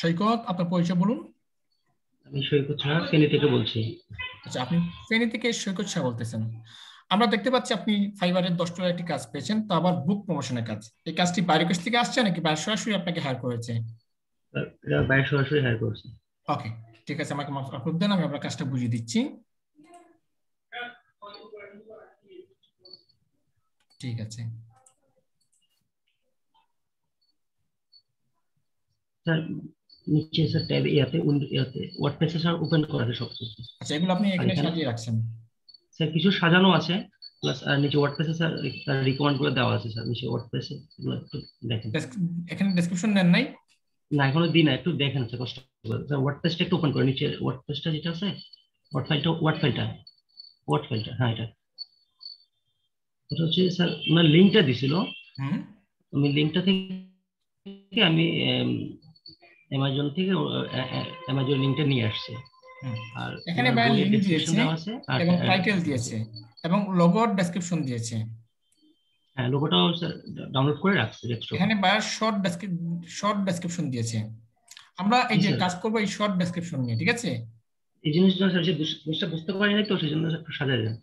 সৈকত, আপনার পরিচয় বলুন। আমি সৈকত সাহা ফেনী থেকে বলছি। আচ্ছা, আপনি ফেনী থেকে সৈকত শাহ বলতেছেন। আমরা দেখতে পাচ্ছি আপনি ফাইবারের 10 ডলার একটি কাজ পেয়েছেন, তো আবার বুক প্রমোশনের কাজ। এই কাজটি বাইরের কাছ থেকে আসছে নাকি বাইরে সরাসরি আপনাকে হায়ার করেছে? এরা বাইরে সরাসরি হায়ার করছে। ওকে, ঠিক আছে, আমাকে মাফ আপলোড দেন, আমি আপনার কাজটা বুঝিয়ে দিচ্ছি। ঠিক আছে। স্যার নিচে স্যার ট্যাব ইয়াতে ওয়ার্ডপ্রেসে স্যার ওপেন করা আছে সব কিছু। আচ্ছা, এগুলো আপনি আর এখানে এখানে সাজিয়ে রাখছেন? স্যার কিছু সাজানো আছে, প্লাস নিচে ওয়ার্ডপ্রেসে স্যার তার রিকমেন্ড গুলো দেওয়া আছে স্যার নিচে ওয়ার্ডপ্রেসে, এগুলো একটু দেখেন। এখানে ডেসক্রিপশন দেন নাই? না এখনো দিই না, একটু দেখেন স্যার কষ্ট করে স্যার ওয়ার্ডপ্রেসটা একটু ওপেন করে নিচে ওয়ার্ডপ্রেসটা যেটা আছে, ওয়ার্ড ফাইলটা হ্যাঁ এটা। এটা হচ্ছে স্যার ওনার লিঙ্কটা দিছিল, হুম। আমি লিঙ্কটা থেকে আমি অ্যামাজন থেকে অ্যামাজন লিঙ্কটা নিয়ে আসছি। হুম। আর এখানে ওনার ভাইয়া বইয়ের লিঙ্ক ডেসক্রিপশন দিয়েছে দেওয়া আছে আর এবং টাইটেল দিয়েছে এবং লোগোর ডেসক্রিপশন দিয়েছে। হ্যাঁ লোগোটাও ডাউনলোড করে রাখছি ডেস্কটপে। এখানে ভাইয়া শর্ট ডেসক্রিপশন দিয়েছে। আমরা এই জি যে স্যার, কাজ করবো এই শর্ট ডেসক্রিপশন নিয়ে, ঠিক আছে? এই জিনিসটা স্যার জিনিসটা বুঝতে পারি নাই তো সেই জন্য একটু সাজাই দেন।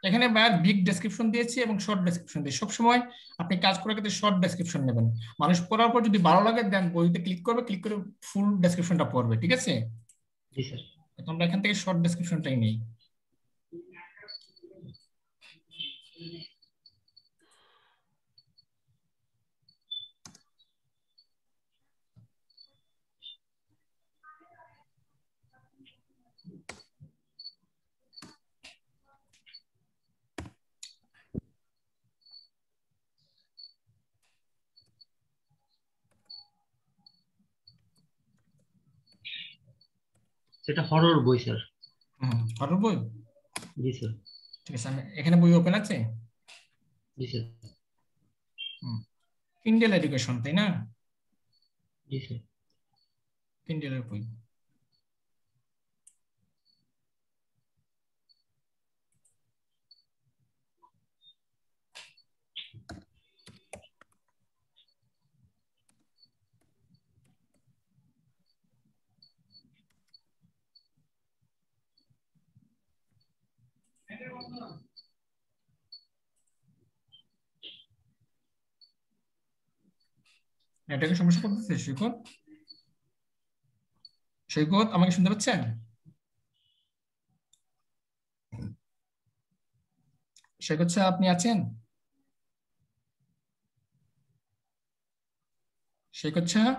এখানে ভাইয়া বিগ ডেসক্রিপশন দিয়েছে এবং শর্ট ডেসক্রিপশন দিয়েছে। সবসময় আপনি কাজ করার ক্ষেত্রে শর্ট ডেসক্রিপশন নেবেন। মানুষ পড়ার পর যদি ভালো লাগে দেন বইতে ক্লিক করে ফুল ডেসক্রিপশনটা পড়বে, ঠিক আছে? জি স্যার। তো আমরা এখান থেকে শর্ট ডেসক্রিপশনটাই নেই। সেটা হরর বই স্যার। হুম, হরর বই। জি স্যার। ঠিক আছে, আমি এখানে বই ওপেন আছে। জি স্যার। হুম, কিন্ডেল এডুকেশন, তাই না? জি স্যার। কিন্ডেলের বই। এটাকে সমস্যা করতেছে সৈকত? সৈকত, আমাকে শুনতে পাচ্ছেন? সৈকত স্যার, আপনি আছেন? সৈকত স্যার?